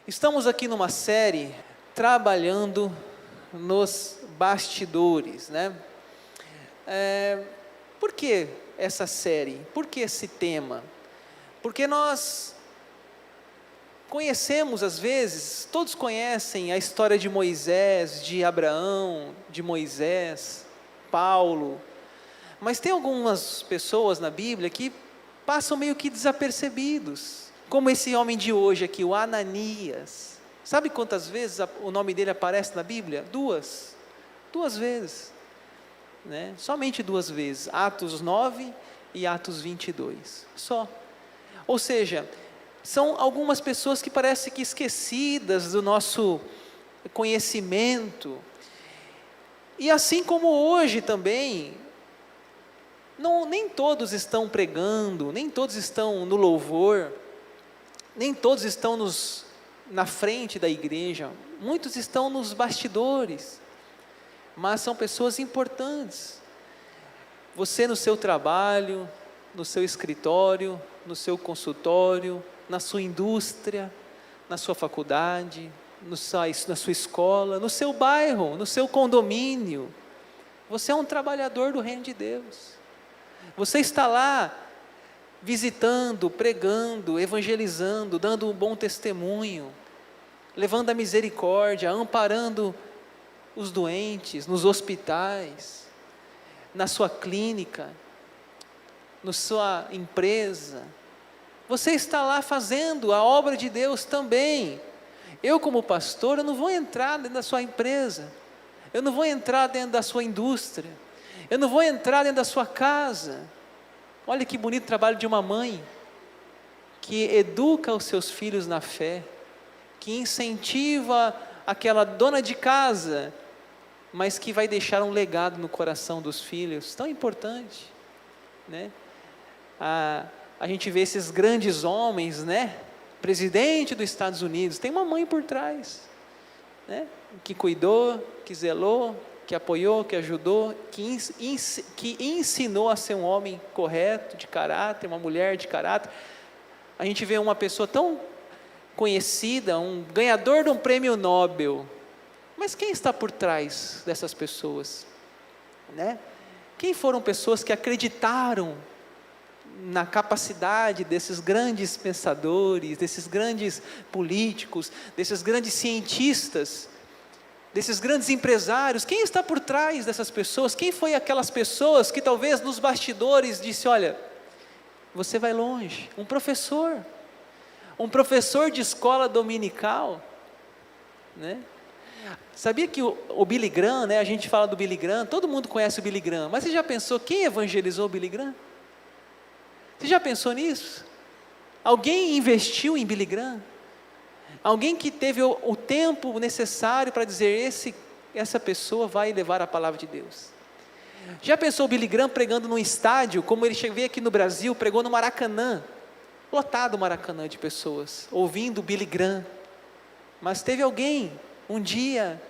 Estamos aqui numa série trabalhando nos bastidores, né? Por que essa série? Por que esse tema? Porque nós conhecemos, às vezes, todos conhecem a história de Moisés, de Abraão, de Moisés, Paulo, mas tem algumas pessoas na Bíblia que passam meio que desapercebidos, como esse homem de hoje aqui, o Ananias. Sabe quantas vezes o nome dele aparece na Bíblia? Duas vezes, né? Somente 2 vezes, Atos 9 e Atos 22, só. Ou seja, são algumas pessoas que parecem que esquecidas do nosso conhecimento, e assim como hoje também, nem todos estão pregando, nem todos estão no louvor, nem todos estão na frente da igreja, muitos estão nos bastidores, mas são pessoas importantes. Você no seu trabalho, no seu escritório, no seu consultório, na sua indústria, na sua faculdade, na sua escola, no seu bairro, no seu condomínio, você é um trabalhador do reino de Deus. Você está lá visitando, pregando, evangelizando, dando um bom testemunho, levando a misericórdia, amparando os doentes nos hospitais, na sua clínica, na sua empresa. Você está lá fazendo a obra de Deus também. Eu, como pastor, eu não vou entrar dentro da sua empresa, eu não vou entrar dentro da sua indústria, eu não vou entrar dentro da sua casa. Olha que bonito trabalho de uma mãe que educa os seus filhos na fé, que incentiva aquela dona de casa, mas que vai deixar um legado no coração dos filhos, tão importante, né? A gente vê esses grandes homens, né? Presidente dos Estados Unidos, tem uma mãe por trás, né? Que cuidou, que zelou, que apoiou, que ajudou, que ensinou a ser um homem correto, de caráter, uma mulher de caráter. A gente vê uma pessoa tão conhecida, um ganhador de um prêmio Nobel, mas quem está por trás dessas pessoas, né? Quem foram pessoas que acreditaram na capacidade desses grandes pensadores, desses grandes políticos, desses grandes cientistas, desses grandes empresários? Quem está por trás dessas pessoas? Quem foi aquelas pessoas que talvez nos bastidores disse: olha, você vai longe? Um professor de escola dominical, né? Sabia que o Billy Graham, né? A gente fala do Billy Graham, todo mundo conhece o Billy Graham, mas você já pensou quem evangelizou o Billy Graham? Você já pensou nisso? Alguém investiu em Billy Graham? Alguém que teve o tempo necessário para dizer: essa pessoa vai levar a palavra de Deus. Já pensou o Billy Graham pregando num estádio, como ele veio aqui no Brasil, pregou no Maracanã, lotado o Maracanã de pessoas, ouvindo o Billy Graham, mas teve alguém, um dia,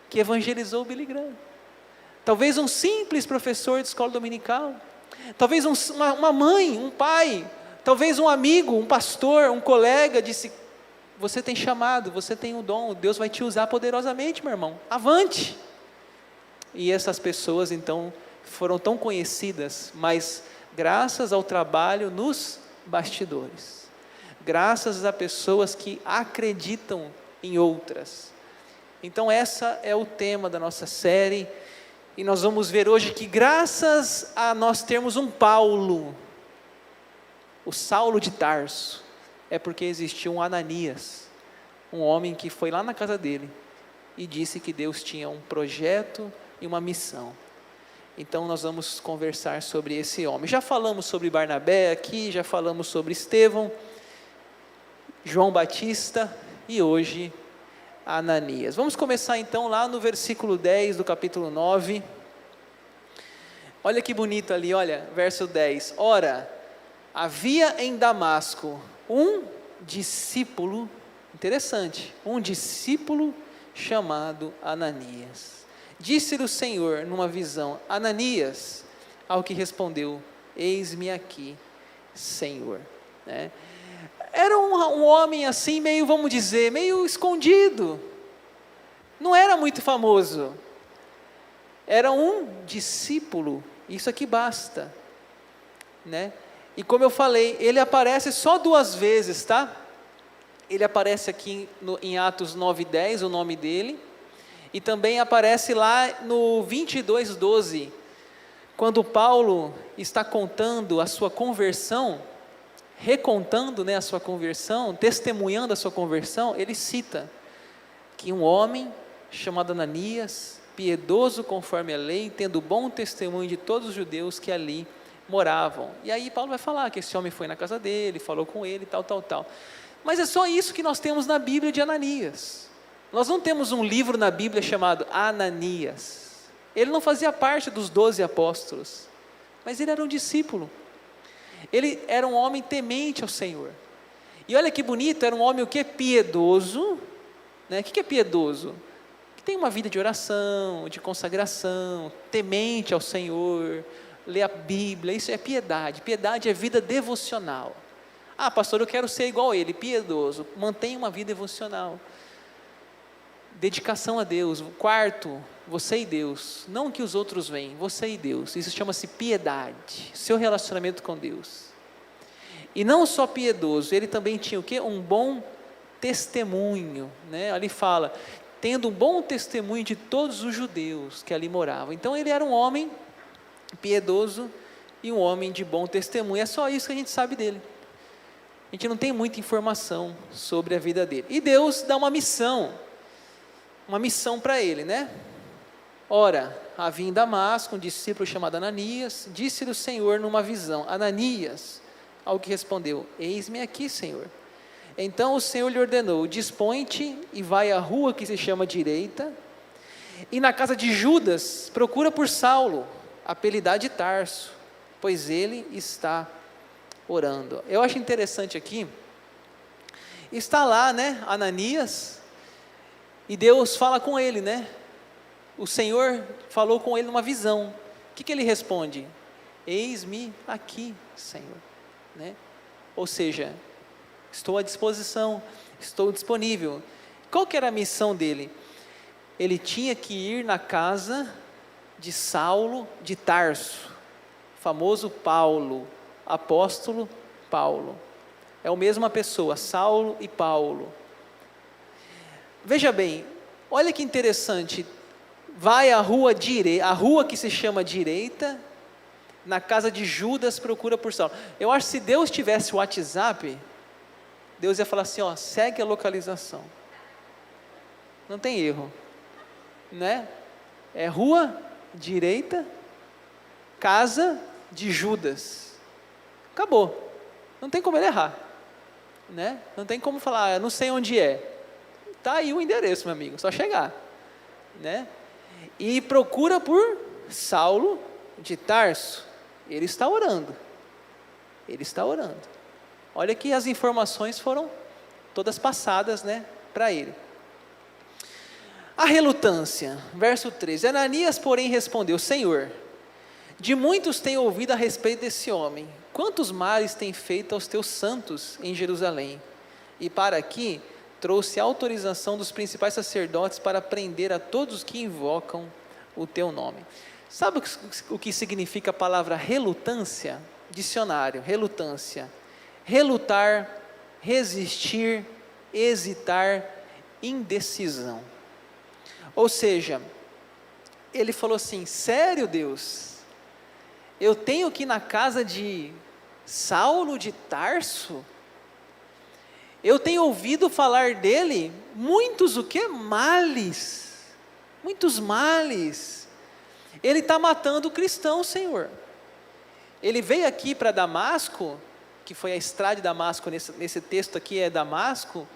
que evangelizou o Billy Graham. Talvez um simples professor de escola dominical, talvez uma mãe, um pai, talvez um amigo, um pastor, um colega disse: você tem chamado, você tem um dom, Deus vai te usar poderosamente, meu irmão, avante. E essas pessoas então foram tão conhecidas, mas graças ao trabalho nos bastidores, graças a pessoas que acreditam em outras. Então essa é o tema da nossa série, e nós vamos ver hoje que graças a nós termos um Paulo, o Saulo de Tarso, é porque existiu um Ananias, um homem que foi lá na casa dele e disse que Deus tinha um projeto e uma missão. Então nós vamos conversar sobre esse homem. Já falamos sobre Barnabé aqui, já falamos sobre Estevão, João Batista e hoje Ananias. Vamos começar então lá no versículo 10 do capítulo 9. Olha que bonito ali, olha, verso 10. Ora, havia em Damasco um discípulo, interessante, um discípulo chamado Ananias. Disse-lhe o Senhor numa visão: Ananias. Ao que respondeu: eis-me aqui, Senhor. Era um homem assim, meio, vamos dizer, meio escondido. Não era muito famoso. Era um discípulo. Isso aqui basta, né? E como eu falei, ele aparece só 2 vezes, tá? Ele aparece aqui em Atos 9:10, o nome dele. E também aparece lá no 22:12, quando Paulo está contando a sua conversão, recontando, né, a sua conversão, testemunhando a sua conversão, ele cita que um homem chamado Ananias, piedoso conforme a lei, tendo bom testemunho de todos os judeus que ali moravam. E aí Paulo vai falar que esse homem foi na casa dele, falou com ele, tal. Mas é só isso que nós temos na Bíblia de Ananias. Nós não temos um livro na Bíblia chamado Ananias. Ele não fazia parte dos 12 apóstolos, mas ele era um discípulo. Ele era um homem temente ao Senhor. E olha que bonito, era um homem o quê? Piedoso. Né? O que é piedoso? Que tem uma vida de oração, de consagração, temente ao Senhor, lê a Bíblia, isso é piedade. Piedade é vida devocional. Ah, pastor, eu quero ser igual a ele, piedoso. Mantenha uma vida devocional. Dedicação a Deus. 4, você e Deus. Não que os outros veem, você e Deus. Isso chama-se piedade. Seu relacionamento com Deus. E não só piedoso, ele também tinha o quê? Um bom testemunho. Né? Ali fala, tendo um bom testemunho de todos os judeus que ali moravam. Então ele era um homem piedoso e um homem de bom testemunho. É só isso que a gente sabe dele. A gente não tem muita informação sobre a vida dele. E Deus dá uma missão para ele, né? Ora, havia em Damasco um discípulo chamado Ananias, disse-lhe o Senhor numa visão, Ananias, ao que respondeu, eis-me aqui, Senhor. Então o Senhor lhe ordenou, dispõe-te e vai à rua que se chama Direita, e na casa de Judas, procura por Saulo, apelidado de Tarso, pois ele está orando. Eu acho interessante aqui, está lá, né, Ananias, e Deus fala com ele, né? O Senhor falou com ele numa visão. O que ele responde? Eis-me aqui, Senhor. Né? Ou seja, estou à disposição, estou disponível. Qual que era a missão dele? Ele tinha que ir na casa de Saulo de Tarso, famoso Paulo, apóstolo Paulo. É a mesma pessoa, Saulo e Paulo. Veja bem, olha que interessante, vai à rua que se chama Direita, na casa de Judas, procura por Saulo. Eu acho que se Deus tivesse o WhatsApp, Deus ia falar assim, ó, segue a localização. Não tem erro, né? É rua Direita, casa de Judas. Acabou, não tem como ele errar, né? Não tem como falar, não sei onde é. Está aí o endereço, meu amigo, só chegar, né? E procura por Saulo de Tarso, ele está orando, olha que as informações foram todas passadas, né, para ele. A relutância, verso 13, Ananias porém respondeu, Senhor, de muitos tenho ouvido a respeito desse homem, quantos males tem feito aos teus santos em Jerusalém, e para aqui trouxe autorização dos principais sacerdotes para prender a todos os que invocam o teu nome. Sabe o que significa a palavra relutância? Dicionário, relutância. Relutar, resistir, hesitar, indecisão. Ou seja, ele falou assim, sério Deus, eu tenho que ir na casa de Saulo de Tarso? Eu tenho ouvido falar dele muitos o quê? Males. Muitos males. Ele está matando cristãos, Senhor. Ele veio aqui para Damasco, que foi a estrada de Damasco, nesse texto aqui é Damasco.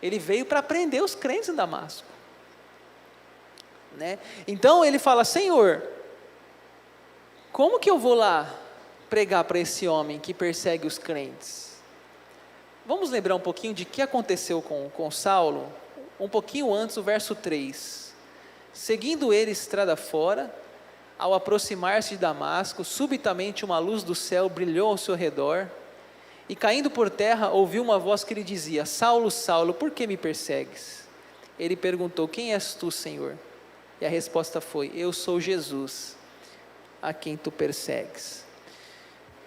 Ele veio para prender os crentes em Damasco. Né? Então ele fala, Senhor, como que eu vou lá pregar para esse homem que persegue os crentes? Vamos lembrar um pouquinho de que aconteceu com Saulo, um pouquinho antes, o verso 3. Seguindo ele estrada fora, ao aproximar-se de Damasco, subitamente uma luz do céu brilhou ao seu redor, E caindo por terra, ouviu uma voz que lhe dizia: Saulo, Saulo, por que me persegues? Ele perguntou: quem és tu, Senhor? E a resposta foi: eu sou Jesus, a quem tu persegues.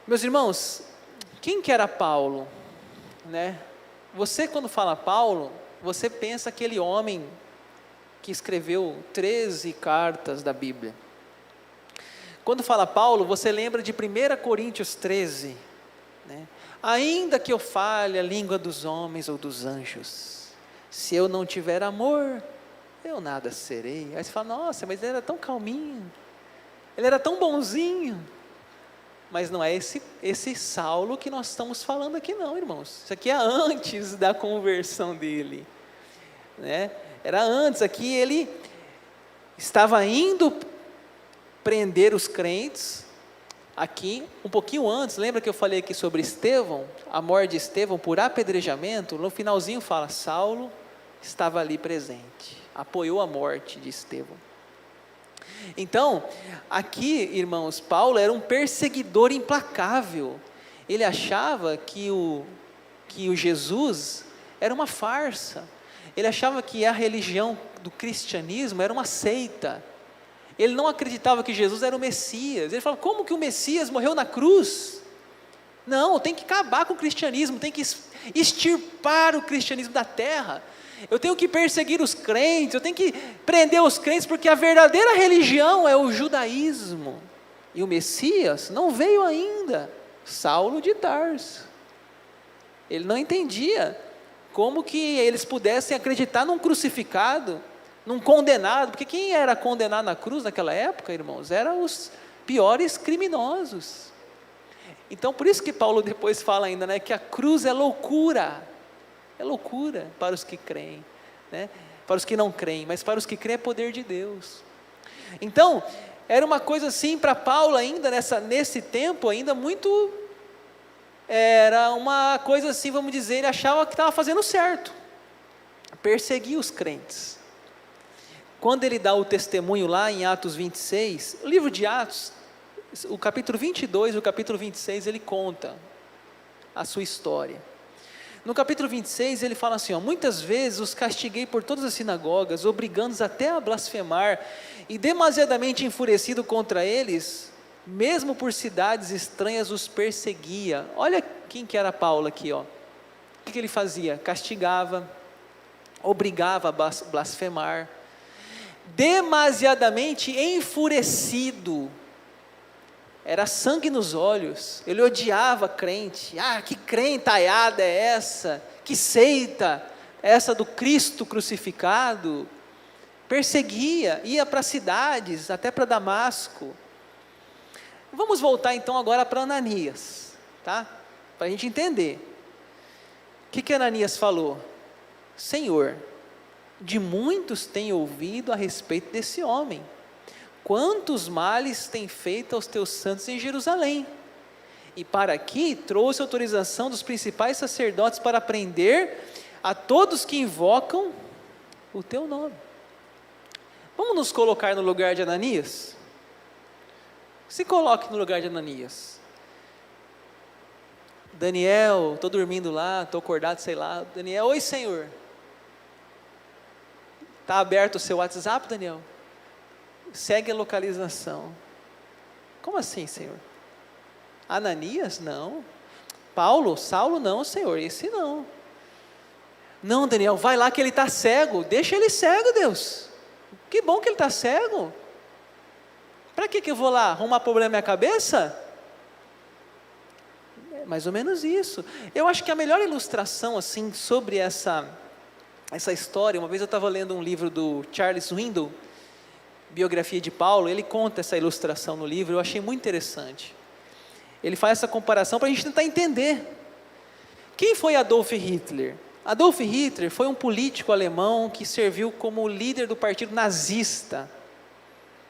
Meus irmãos, quem que era Paulo? Né? Você, quando fala Paulo, você pensa aquele homem que escreveu 13 cartas da Bíblia. Quando fala Paulo, você lembra de 1 Coríntios 13, né? Ainda que eu fale a língua dos homens ou dos anjos, se eu não tiver amor, eu nada serei. Aí você fala: nossa, mas ele era tão calminho, ele era tão bonzinho. Mas não é esse Saulo que nós estamos falando aqui não, irmãos. Isso aqui é antes da conversão dele, né? Era antes. Aqui ele estava indo prender os crentes. Aqui, um pouquinho antes, lembra que eu falei aqui sobre Estevão, a morte de Estevão por apedrejamento? No finalzinho fala: Saulo estava ali presente, apoiou a morte de Estevão. Então, aqui, irmãos, Paulo era um perseguidor implacável. Ele achava que o Jesus era uma farsa. Ele achava que a religião do cristianismo era uma seita. Ele não acreditava que Jesus era o Messias. Ele falava: como que o Messias morreu na cruz? Não, tem que acabar com o cristianismo, tem que extirpar o cristianismo da terra. Eu tenho que perseguir os crentes, eu tenho que prender os crentes, porque a verdadeira religião é o judaísmo. E o Messias não veio ainda, Saulo de Tarso. Ele não entendia como que eles pudessem acreditar num crucificado, num condenado, porque quem era condenado na cruz naquela época, irmãos, eram os piores criminosos. Então, por isso que Paulo depois fala ainda, né, que a cruz é loucura para os que creem, né? Para os que não creem, mas para os que creem é poder de Deus. Então, era uma coisa assim para Paulo ainda, nesse tempo ainda muito, era uma coisa assim, vamos dizer, ele achava que estava fazendo certo, perseguir os crentes. Quando ele dá o testemunho lá em Atos 26, o livro de Atos, o capítulo 22 e o capítulo 26, ele conta a sua história. No capítulo 26 ele fala assim: muitas vezes os castiguei por todas as sinagogas, obrigando-os até a blasfemar, e demasiadamente enfurecido contra eles, mesmo por cidades estranhas os perseguia. Olha quem que era Paulo aqui, ó. O que ele fazia? Castigava, obrigava a blasfemar, demasiadamente enfurecido, era sangue nos olhos, ele odiava crente. Que crentaiada é essa? Que seita essa do Cristo crucificado? Perseguia, ia para cidades, até para Damasco. Vamos voltar então agora para Ananias, tá? Para a gente entender. O que Ananias falou? Senhor, de muitos tenho ouvido a respeito desse homem. Quantos males tem feito aos teus santos em Jerusalém? E para aqui trouxe autorização dos principais sacerdotes para prender a todos que invocam o teu nome. Vamos nos colocar no lugar de Ananias? Se coloque no lugar de Ananias. Daniel, estou dormindo lá, estou acordado, sei lá. Daniel: oi, Senhor. Está aberto o seu WhatsApp, Daniel? Segue a localização. Como assim, Senhor? Ananias? Não. Saulo? Não, Senhor, esse não. Não, Daniel, vai lá que ele está cego. Deixa ele cego, Deus. Que bom que ele está cego. Para que eu vou lá? Arrumar problema na minha cabeça? É mais ou menos isso. Eu acho que a melhor ilustração assim sobre essa história, uma vez eu estava lendo um livro do Charles Swindoll, biografia de Paulo, ele conta essa ilustração no livro, eu achei muito interessante. Ele faz essa comparação para a gente tentar entender. Quem foi Adolf Hitler? Adolf Hitler foi um político alemão que serviu como líder do partido nazista.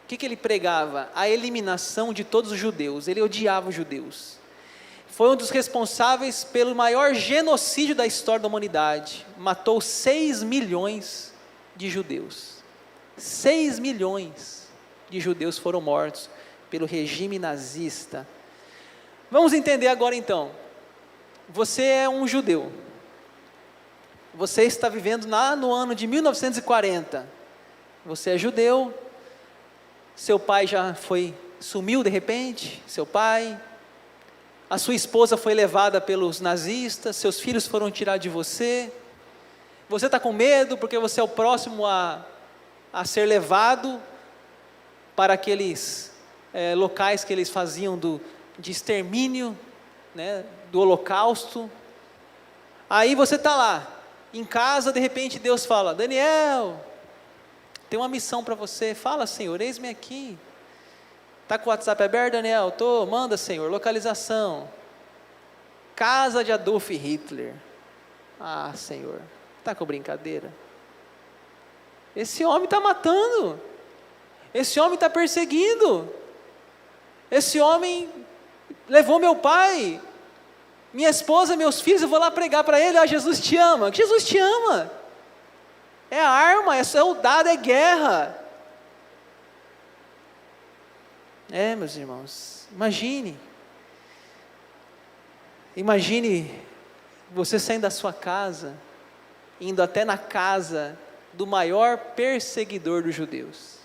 O que ele pregava? A eliminação de todos os judeus, ele odiava os judeus. Foi um dos responsáveis pelo maior genocídio da história da humanidade, matou 6 milhões de judeus. 6 milhões de judeus foram mortos pelo regime nazista. Vamos entender agora então. você é um judeu, você está vivendo lá no ano de 1940, você é judeu, seu pai sumiu de repente, seu pai, a sua esposa foi levada pelos nazistas, seus filhos foram tirados de você está com medo porque você é o próximo a ser levado para aqueles locais que eles faziam de extermínio, né, do holocausto. Aí você está lá, em casa, de repente Deus fala: Daniel, tem uma missão para você. Fala, Senhor, eis-me aqui. Está com o WhatsApp aberto, Daniel? Manda, Senhor, localização. Casa de Adolf Hitler. Ah, Senhor, está com brincadeira? Esse homem está matando, esse homem está perseguindo, esse homem levou meu pai, minha esposa, meus filhos, eu vou lá pregar para ele: Jesus te ama. Jesus te ama, é arma, é soldado, é guerra. Meus irmãos, imagine você saindo da sua casa, indo até na casa do maior perseguidor dos judeus.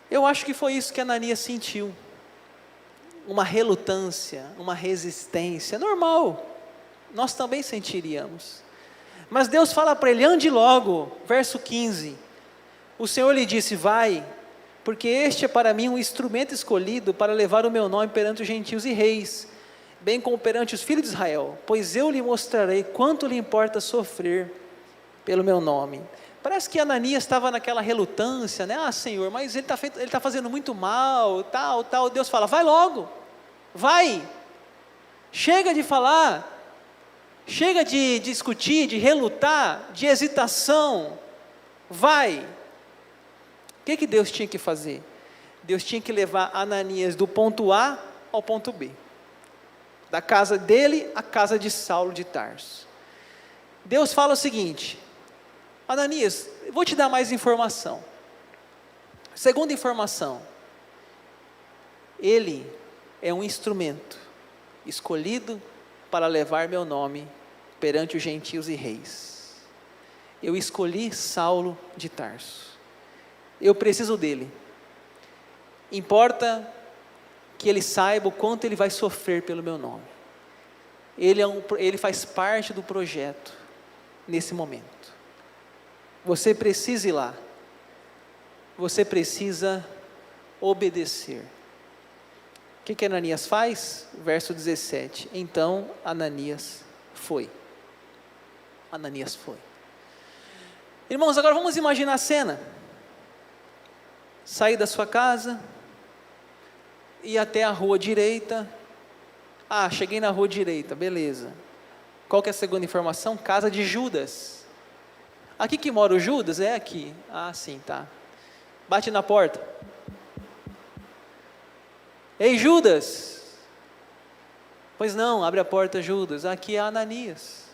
Eu acho que foi isso que Ananias sentiu, uma relutância, uma resistência, normal, nós também sentiríamos, mas Deus fala para ele: ande logo, verso 15, o Senhor lhe disse: vai, porque este é para mim um instrumento escolhido para levar o meu nome perante os gentios e reis, bem como perante os filhos de Israel, pois eu lhe mostrarei quanto lhe importa sofrer pelo meu nome. Parece que Ananias estava naquela relutância, né? Senhor, mas ele está fazendo muito mal, tal. Deus fala: vai logo, vai, chega de falar, chega de discutir, de relutar, de hesitação, vai. O que Deus tinha que fazer? Deus tinha que levar Ananias do ponto A ao ponto B, da casa dele à casa de Saulo de Tarso. Deus fala o seguinte: Ananias, eu vou te dar mais informação. Segunda informação, ele é um instrumento escolhido para levar meu nome perante os gentios e reis. Eu escolhi Saulo de Tarso, eu preciso dele, importa que ele saiba o quanto ele vai sofrer pelo meu nome. Ele faz parte do projeto nesse momento. Você precisa ir lá, você precisa obedecer. O que Ananias faz? Verso 17, então Ananias foi. Irmãos, agora vamos imaginar a cena: sair da sua casa, ir até a rua direita. Cheguei na rua direita, beleza. Qual que é a segunda informação? Casa de Judas. Aqui que mora o Judas? É aqui. Sim, tá. Bate na porta. Ei, Judas. Pois não, abre a porta, Judas. Aqui é Ananias.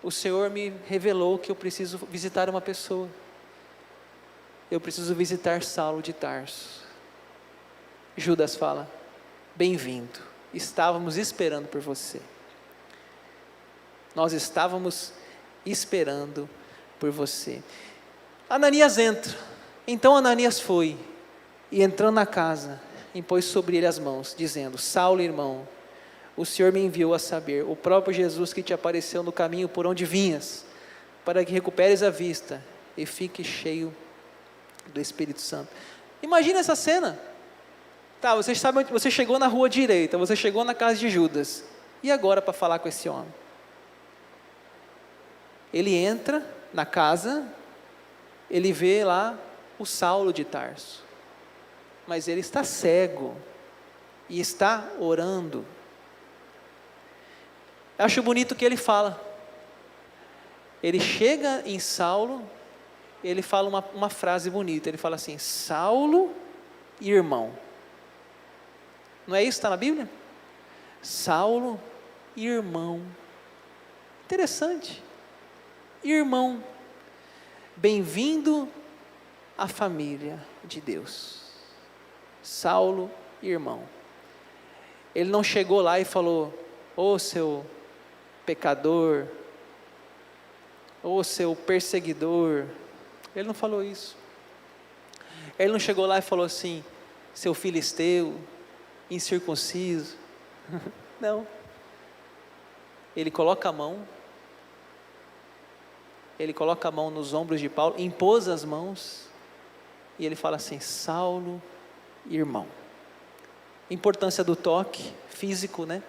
O Senhor me revelou que eu preciso visitar uma pessoa. Eu preciso visitar Saulo de Tarso. Judas fala: bem-vindo, estávamos esperando por você. Nós estávamos esperando por você. Ananias entra. Então Ananias foi, e entrando na casa, impôs sobre ele as mãos, dizendo: Saulo, irmão, o Senhor me enviou a saber, o próprio Jesus que te apareceu no caminho por onde vinhas, para que recuperes a vista e fique cheio do Espírito Santo. Imagina essa cena. Você chegou na rua direita, você chegou na casa de Judas, e agora para falar com esse homem? Ele entra na casa, ele vê lá o Saulo de Tarso, mas ele está cego e está orando. Acho bonito o que ele fala. Ele chega em Saulo, ele fala uma frase bonita, ele fala assim: Saulo, irmão. Não é isso que está na Bíblia? Saulo, irmão. Interessante. Irmão. Bem-vindo à família de Deus. Saulo, irmão. Ele não chegou lá e falou: ô seu pecador, ô seu perseguidor. Ele não falou isso. Ele não chegou lá e falou assim: seu filisteu, incircunciso. Não. Ele coloca a mão nos ombros de Paulo, impôs as mãos, e ele fala assim: Saulo, irmão. Importância do toque físico, né?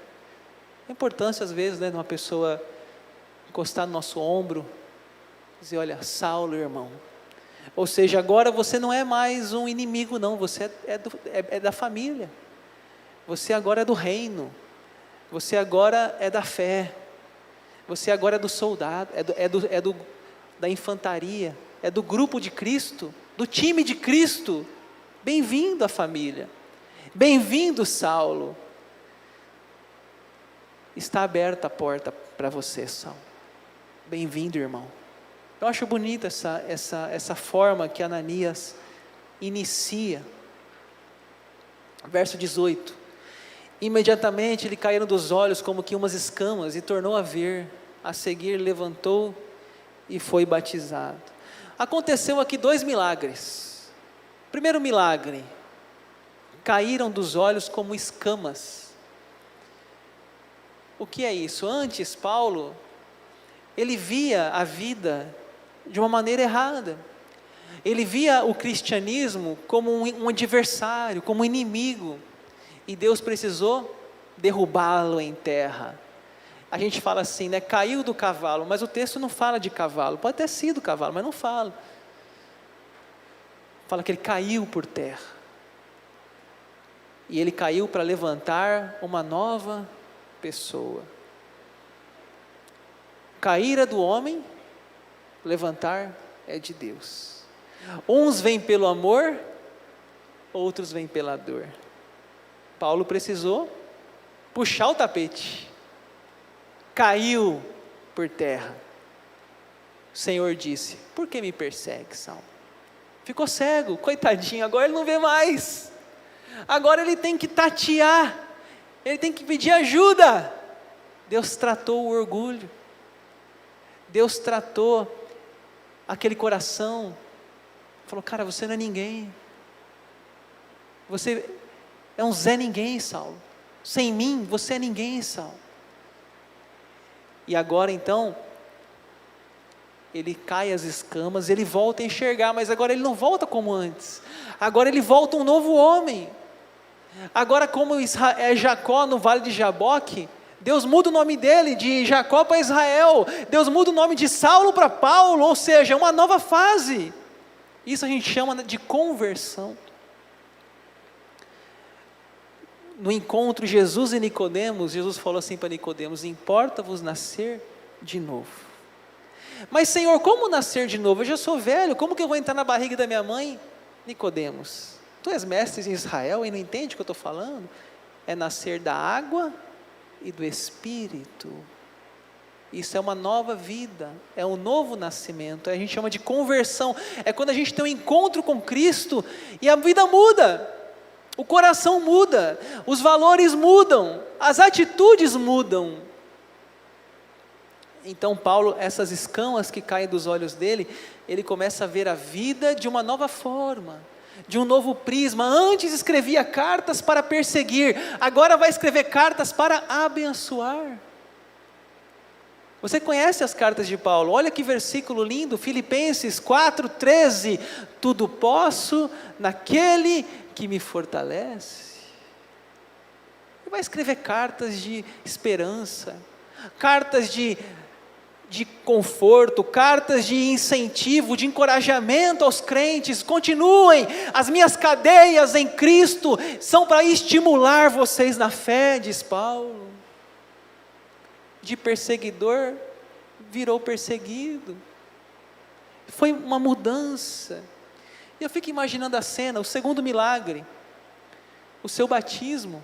A importância às vezes, né, de uma pessoa encostar no nosso ombro, dizer: olha, Saulo, irmão. Ou seja, agora você não é mais um inimigo, não, você é da família, você agora é do reino, você agora é da fé, você agora é do soldado, da infantaria, é do grupo de Cristo, do time de Cristo. Bem-vindo à família, bem-vindo, Saulo. Está aberta a porta para você, Saulo. Bem-vindo, irmão. Eu acho bonita essa forma que Ananias inicia. Verso 18: imediatamente lhe caíram dos olhos como que umas escamas, e tornou a ver. A seguir levantou e foi batizado. Aconteceu aqui 2 milagres. Primeiro milagre: caíram dos olhos como escamas. O que é isso? Antes, Paulo, ele via a vida de uma maneira errada. Ele via o cristianismo como um adversário, como um inimigo, e Deus precisou derrubá-lo em terra. A gente fala assim, né? Caiu do cavalo, mas o texto não fala de cavalo. Pode ter sido cavalo, mas não fala. Fala que ele caiu por terra. E ele caiu para levantar uma nova pessoa. Cair é do homem, levantar é de Deus. Uns vêm pelo amor, outros vêm pela dor. Paulo precisou puxar o tapete. Caiu por terra. O Senhor disse: por que me persegue, Saulo? Ficou cego, coitadinho, agora ele não vê mais. Agora ele tem que tatear, ele tem que pedir ajuda. Deus tratou o orgulho, Deus tratou aquele coração, falou: cara, você não é ninguém, você é um Zé Ninguém, Saulo. Sem mim, você é ninguém, Saulo. E agora então, ele cai as escamas, ele volta a enxergar, mas agora ele não volta como antes. Agora ele volta um novo homem. Agora, como é Jacó no vale de Jaboque, Deus muda o nome dele de Jacó para Israel. Deus muda o nome de Saulo para Paulo, ou seja, uma nova fase. Isso a gente chama de conversão. No encontro Jesus e Nicodemos, Jesus falou assim para Nicodemos: importa-vos nascer de novo. Mas Senhor, como nascer de novo? Eu já sou velho, como que eu vou entrar na barriga da minha mãe? Nicodemos, tu és mestre em Israel e não entende o que eu estou falando? É nascer da água e do Espírito. Isso é uma nova vida, é um novo nascimento, a gente chama de conversão. É quando a gente tem um encontro com Cristo e a vida muda. O coração muda, os valores mudam, as atitudes mudam. Então Paulo, essas escamas que caem dos olhos dele, ele começa a ver a vida de uma nova forma, de um novo prisma. Antes escrevia cartas para perseguir, agora vai escrever cartas para abençoar. Você conhece as cartas de Paulo? Olha que versículo lindo, Filipenses 4:13, tudo posso naquele que me fortalece. Ele vai escrever cartas de esperança, cartas de conforto, cartas de incentivo, de encorajamento aos crentes. Continuem, as minhas cadeias em Cristo são para estimular vocês na fé, diz Paulo. De perseguidor virou perseguido, foi uma mudança. E eu fico imaginando a cena, o segundo milagre, o seu batismo.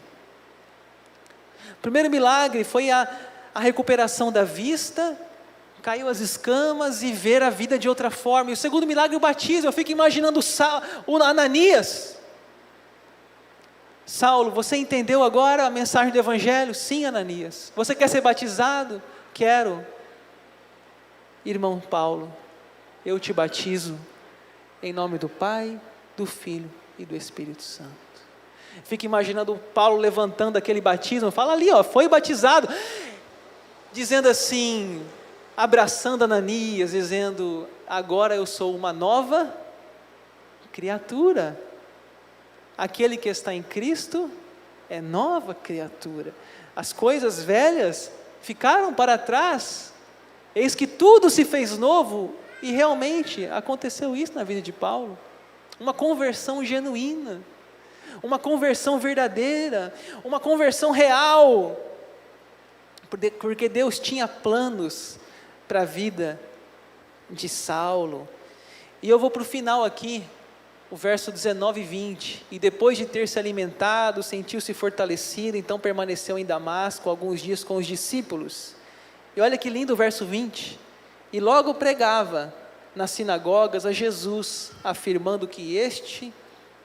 O primeiro milagre foi a recuperação da vista, caiu as escamas e ver a vida de outra forma. E o segundo milagre, o batismo. Eu fico imaginando o Ananias, Saulo, você entendeu agora a mensagem do Evangelho? Sim, Ananias. Você quer ser batizado? Quero. Irmão Paulo, eu te batizo em nome do Pai, do Filho e do Espírito Santo. Fica imaginando Paulo levantando aquele batismo, fala ali, foi batizado, dizendo assim, abraçando Ananias, dizendo, agora eu sou uma nova criatura. Aquele que está em Cristo é nova criatura. As coisas velhas ficaram para trás, eis que tudo se fez novo, e realmente aconteceu isso na vida de Paulo. Uma conversão genuína, uma conversão verdadeira, uma conversão real, porque Deus tinha planos para a vida de Saulo. E eu vou para o final aqui, o verso 19 e 20, e depois de ter se alimentado, sentiu-se fortalecido, então permaneceu em Damasco alguns dias com os discípulos. E olha que lindo o verso 20, e logo pregava nas sinagogas a Jesus, afirmando que este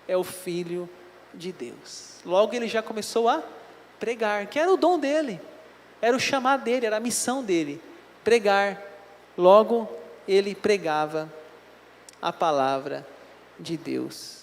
é o Filho de Deus. Logo ele já começou a pregar, que era o dom dele, era o chamado dele, era a missão dele, pregar. Logo ele pregava a palavra de Deus.